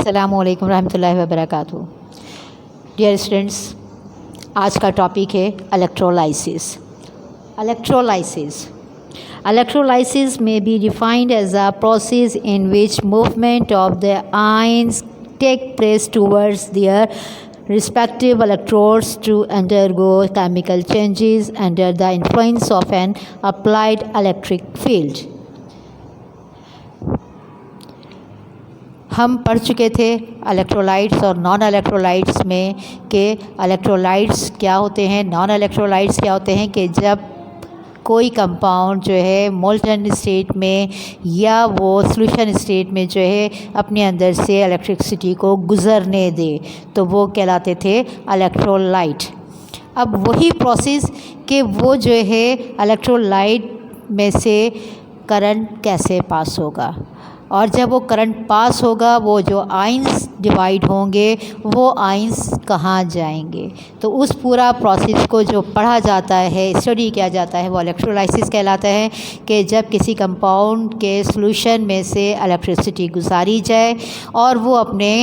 अस्सलामु अलैकुम रहमतुल्लाहि व बरकातुहू। डियर स्टूडेंट्स, आज का टॉपिक है electrolysis. Electrolysis may be defined as a process in which movement of the ions take place towards their respective electrodes to undergo chemical changes under the influence of an applied electric field. हम पढ़ चुके थे electrolytes और non electrolytes में कि electrolytes क्या होते हैं, नॉन इलेक्ट्रोलाइट्स क्या होते हैं कि जब कोई कंपाउंड जो है मोल्टन स्टेट में या वो सॉल्यूशन स्टेट में जो है अपने अंदर से इलेक्ट्रिसिटी को गुज़रने दे तो वो कहलाते थे इलेक्ट्रोलाइट। अब वही प्रोसेस कि वो जो है इलेक्ट्रोलाइट में से करंट कैसे पास होगा और जब वो करंट पास होगा वो जो आयंस डिवाइड होंगे वो आयंस कहाँ जाएंगे, तो उस पूरा प्रोसेस को जो पढ़ा जाता है, स्टडी किया जाता है, वो इलेक्ट्रोलाइसिस कहलाता है। कि जब किसी कंपाउंड के सॉल्यूशन में से इलेक्ट्रिसिटी गुजारी जाए और वो अपने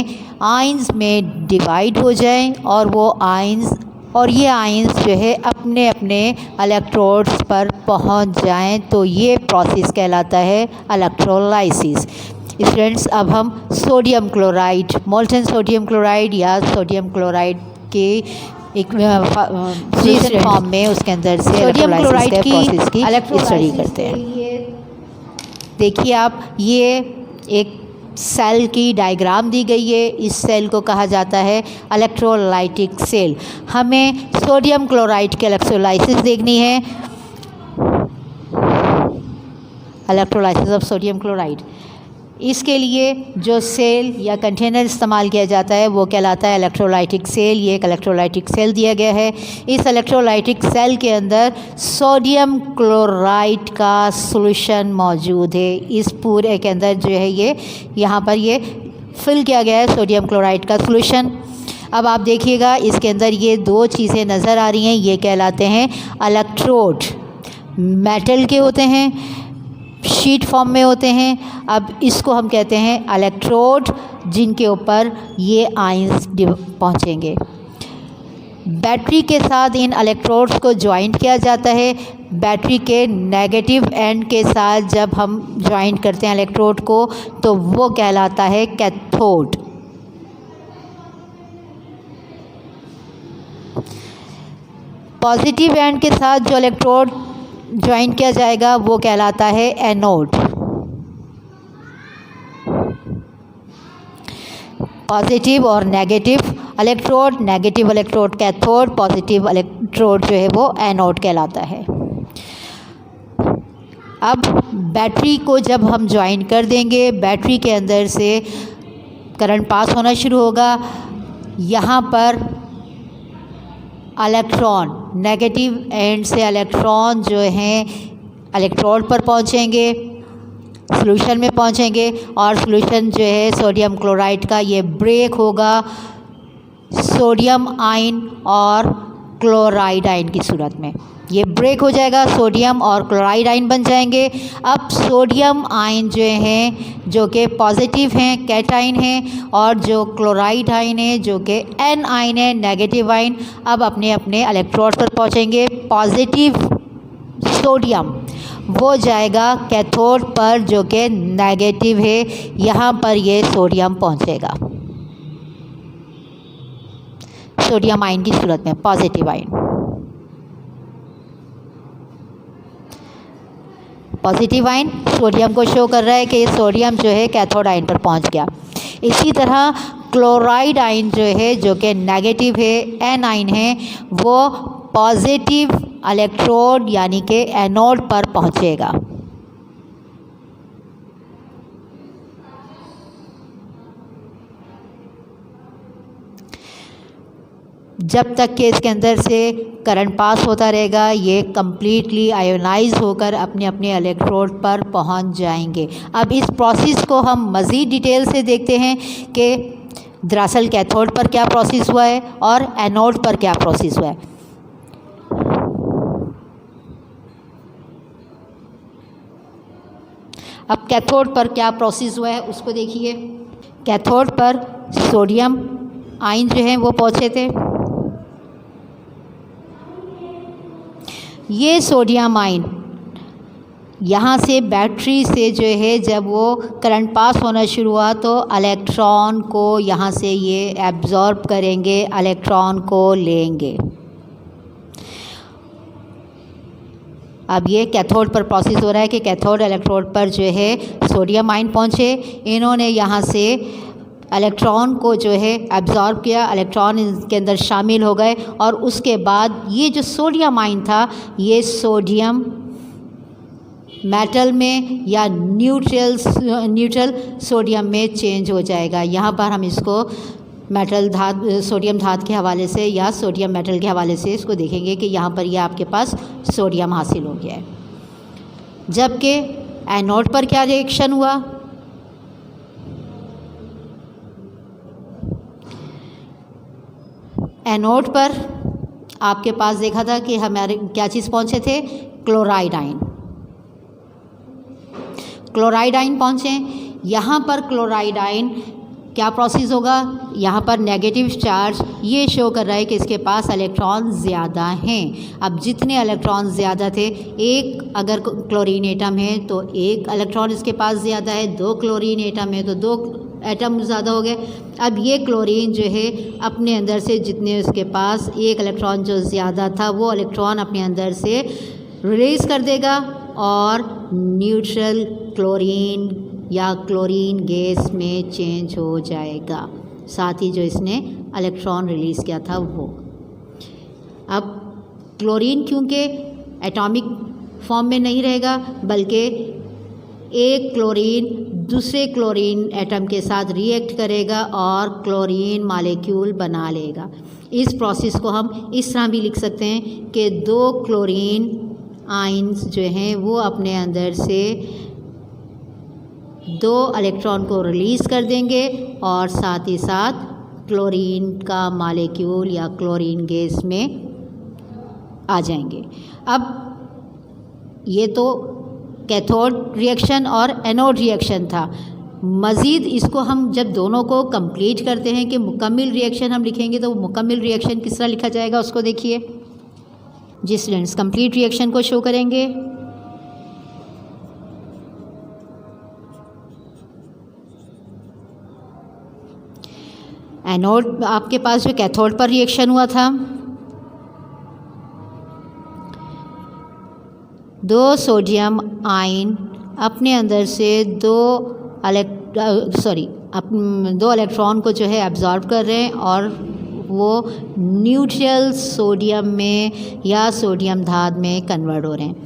आयंस में डिवाइड हो जाए और वो आयंस और ये आयंस जो है अपने अपने इलेक्ट्रोड्स पर पहुंच जाएं, तो ये प्रोसेस कहलाता है इलेक्ट्रोलाइसिस। स्टूडेंट्स, अब हम sodium chloride, molten sodium chloride या सोडियम क्लोराइड के एक सॉल्यूशन फॉर्म में उसके अंदर से सोडियम क्लोराइड की प्रोसेस की स्टडी करते हैं। देखिए आप, ये एक सेल की डायग्राम दी गई है। इस सेल को कहा जाता है इलेक्ट्रोलाइटिक सेल। हमें सोडियम क्लोराइड के इलेक्ट्रोलाइसिस देखनी है। इलेक्ट्रोलाइसिस ऑफ सोडियम क्लोराइड, इसके लिए जो सेल या कंटेनर इस्तेमाल किया जाता है वो कहलाता है इलेक्ट्रोलाइटिक सेल। ये एक इलेक्ट्रोलाइटिक सेल दिया गया है। इस इलेक्ट्रोलाइटिक सेल के अंदर सोडियम क्लोराइड का सॉल्यूशन मौजूद है। इस पूरे के अंदर जो है ये यहाँ पर ये फिल किया गया है सोडियम क्लोराइड का सॉल्यूशन। अब आप देखिएगा, इसके अंदर ये दो चीज़ें नज़र आ रही हैं, ये कहलाते हैं इलेक्ट्रोड। मेटल के होते हैं, शीट फॉर्म में होते हैं। अब इसको हम कहते हैं इलेक्ट्रोड, जिनके ऊपर ये आयंस पहुंचेंगे। बैटरी के साथ इन इलेक्ट्रोड्स को ज्वाइंट किया जाता है। बैटरी के नेगेटिव एंड के साथ जब हम ज्वाइंट करते हैं इलेक्ट्रोड को तो वो कहलाता है कैथोड। पॉजिटिव एंड के साथ जो इलेक्ट्रोड ज्वाइन किया जाएगा वो कहलाता है एनोड। पॉजिटिव और negative electrode cathode, positive electrode जो है वो एनोड कहलाता है। अब बैटरी को जब हम ज्वाइन कर देंगे, बैटरी के अंदर से करंट पास होना शुरू होगा। यहाँ पर इलेक्ट्रॉन, नेगेटिव एंड से इलेक्ट्रॉन जो हैं इलेक्ट्रोड पर पहुँचेंगे, सॉल्यूशन में पहुँचेंगे और सॉल्यूशन जो है सोडियम क्लोराइड का ये ब्रेक होगा सोडियम आयन और क्लोराइड आयन की सूरत में। ये ब्रेक हो जाएगा, सोडियम और क्लोराइड आयन बन जाएंगे। अब सोडियम आयन जो हैं जो कि पॉजिटिव हैं, कैटाइन हैं, और जो क्लोराइड आयन है जो कि एन आयन है, नेगेटिव आयन, अब अपने अपने इलेक्ट्रोड पर पहुंचेंगे। पॉजिटिव सोडियम वो जाएगा कैथोड पर जो कि नेगेटिव है, यहाँ पर ये सोडियम पहुंचेगा सोडियम आयन की सूरत में, positive ion. Positive ion sodium को शो कर रहा है कि सोडियम जो है कैथोड आयन पर पहुंच गया। इसी तरह क्लोराइड आयन जो है जो कि नेगेटिव है, एन आयन है, वो पॉजिटिव इलेक्ट्रोड यानी कि एनोड पर पहुंचेगा। जब तक कि इसके अंदर से करंट पास होता रहेगा, ये कम्प्लीटली आयोनाइज होकर अपने अपने इलेक्ट्रोड पर पहुंच जाएंगे। अब इस प्रोसेस को हम मज़ीद डिटेल से देखते हैं कि दरअसल कैथोड पर क्या प्रोसेस हुआ है और एनोड पर क्या प्रोसेस हुआ है। अब कैथोड पर क्या प्रोसेस हुआ है उसको देखिए। कैथोड पर सोडियम आयन जो है वो पहुँचे थे। ये सोडियम आयन यहाँ से बैटरी से जो है जब वो करंट पास होना शुरू हुआ तो इलेक्ट्रॉन को यहाँ से ये एब्जॉर्ब करेंगे, इलेक्ट्रॉन को लेंगे। अब ये कैथोड पर प्रोसेस हो रहा है कि कैथोड इलेक्ट्रोड पर जो है सोडियम आयन पहुँचे, इन्होंने यहाँ से इलेक्ट्रॉन को जो है एब्जॉर्ब किया, इलेक्ट्रॉन इनके अंदर शामिल हो गए और उसके बाद ये जो सोडियम आयन था ये सोडियम मेटल में या न्यूट्रल सोडियम में चेंज हो जाएगा। यहाँ पर हम इसको मेटल धातु सोडियम धातु के हवाले से या सोडियम मेटल के हवाले से इसको देखेंगे कि यहाँ पर ये आपके पास सोडियम हासिल हो गया है। जबकि एनोड पर क्या रिएक्शन हुआ, एनोड पर आपके पास देखा था कि हमारे क्या चीज़ पहुँचे थे, क्लोराइड आयन। क्लोराइड आयन पहुँचे, यहाँ पर क्लोराइड आयन क्या प्रोसेस होगा, यहाँ पर नेगेटिव चार्ज ये शो कर रहा है कि इसके पास इलेक्ट्रॉन ज़्यादा हैं। अब जितने इलेक्ट्रॉन ज़्यादा थे, एक अगर क्लोरीन एटम है तो एक इलेक्ट्रॉन इसके पास ज़्यादा है, दो क्लोरीन एटम है तो दो एटम ज़्यादा हो गए। अब ये क्लोरीन जो है अपने अंदर से जितने उसके पास एक इलेक्ट्रॉन जो ज़्यादा था वो इलेक्ट्रॉन अपने अंदर से रिलीज़ कर देगा और न्यूट्रल क्लोरीन या क्लोरीन गैस में चेंज हो जाएगा, साथ ही जो इसने इलेक्ट्रॉन रिलीज़ किया था वो। अब क्लोरीन क्योंकि एटॉमिक फॉर्म में नहीं रहेगा बल्कि एक क्लोरीन दूसरे क्लोरीन एटम के साथ रिएक्ट करेगा और क्लोरीन मॉलिक्यूल बना लेगा। इस प्रोसेस को हम इस तरह भी लिख सकते हैं कि दो क्लोरीन आयन्स जो हैं वो अपने अंदर से दो इलेक्ट्रॉन को रिलीज़ कर देंगे और साथ ही साथ क्लोरीन का मॉलिक्यूल या क्लोरीन गैस में आ जाएंगे। अब ये तो कैथोड रिएक्शन और एनोड रिएक्शन था। मज़ीद इसको हम जब दोनों को कंप्लीट करते हैं कि मुकम्मिल रिएक्शन हम लिखेंगे तो वो मुकम्मिल रिएक्शन किस तरह लिखा जाएगा उसको देखिए। जी स्टूडेंट्स, कंप्लीट रिएक्शन को शो करेंगे। एनोड आपके पास जो कैथोड पर रिएक्शन हुआ था, दो सोडियम आयन अपने अंदर से दो इलेक्ट्रॉन को जो है एब्जॉर्ब कर रहे हैं और वो न्यूट्रल सोडियम में या सोडियम धातु में कन्वर्ट हो रहे हैं।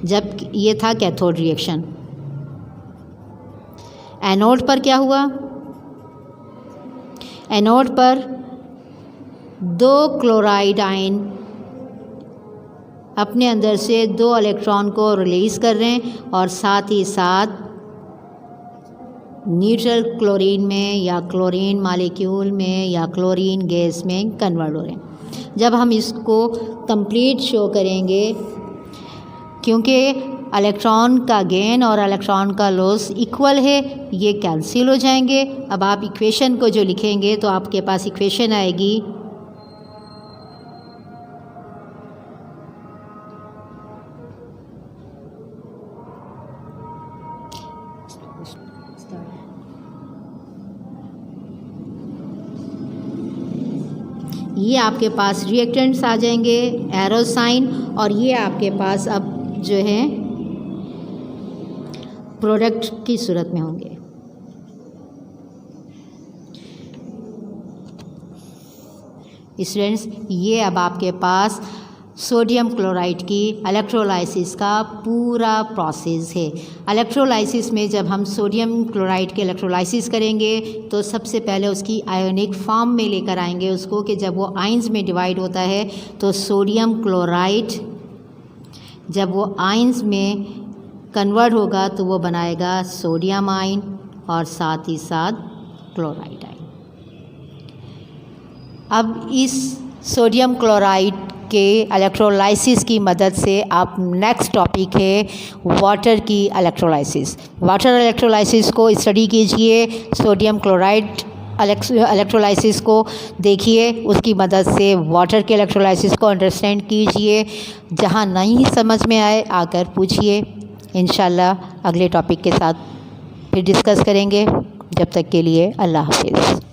जब ये था कैथोड रिएक्शन। एनोड पर क्या हुआ, एनोड पर दो क्लोराइड आयन अपने अंदर से दो इलेक्ट्रॉन को रिलीज़ कर रहे हैं और साथ ही साथ न्यूट्रल क्लोरीन में या क्लोरीन मॉलिक्यूल में या क्लोरीन गैस में कन्वर्ट हो रहे हैं। जब हम इसको कंप्लीट शो करेंगे, क्योंकि इलेक्ट्रॉन का गेन और इलेक्ट्रॉन का लॉस इक्वल है, ये कैंसिल हो जाएंगे। अब आप इक्वेशन को जो लिखेंगे तो आपके पास इक्वेशन आएगी ये आपके पास रिएक्टेंट्स आ जाएंगे एरो साइन और ये आपके पास अब जो है प्रोडक्ट की सूरत में होंगे। स्टूडेंट्स, ये अब आपके पास सोडियम क्लोराइड की इलेक्ट्रोलाइसिस का पूरा प्रोसेस है। इलेक्ट्रोलाइसिस में जब हम सोडियम क्लोराइड के इलेक्ट्रोलाइसिस करेंगे तो सबसे पहले उसकी आयोनिक फॉर्म में लेकर आएंगे उसको, कि जब वो आयंस में डिवाइड होता है तो सोडियम क्लोराइड जब वो आयंस में कन्वर्ट होगा तो वो बनाएगा सोडियम आयन और साथ ही साथ क्लोराइड आयन। अब इस सोडियम क्लोराइड के इलेक्ट्रोलाइसिस की मदद से आप नेक्स्ट टॉपिक है वाटर की इलेक्ट्रोलाइसिस। वाटर इलेक्ट्रोलाइसिस को स्टडी कीजिए, सोडियम क्लोराइड इलेक्ट्रोलाइसिस को देखिए, उसकी मदद से वाटर के इलेक्ट्रोलाइसिस को अंडरस्टैंड कीजिए। जहाँ नहीं समझ में आए आकर पूछिए। इंशाल्लाह अगले टॉपिक के साथ फिर डिस्कस करेंगे। जब तक के लिए अल्लाह हाफ़िज़।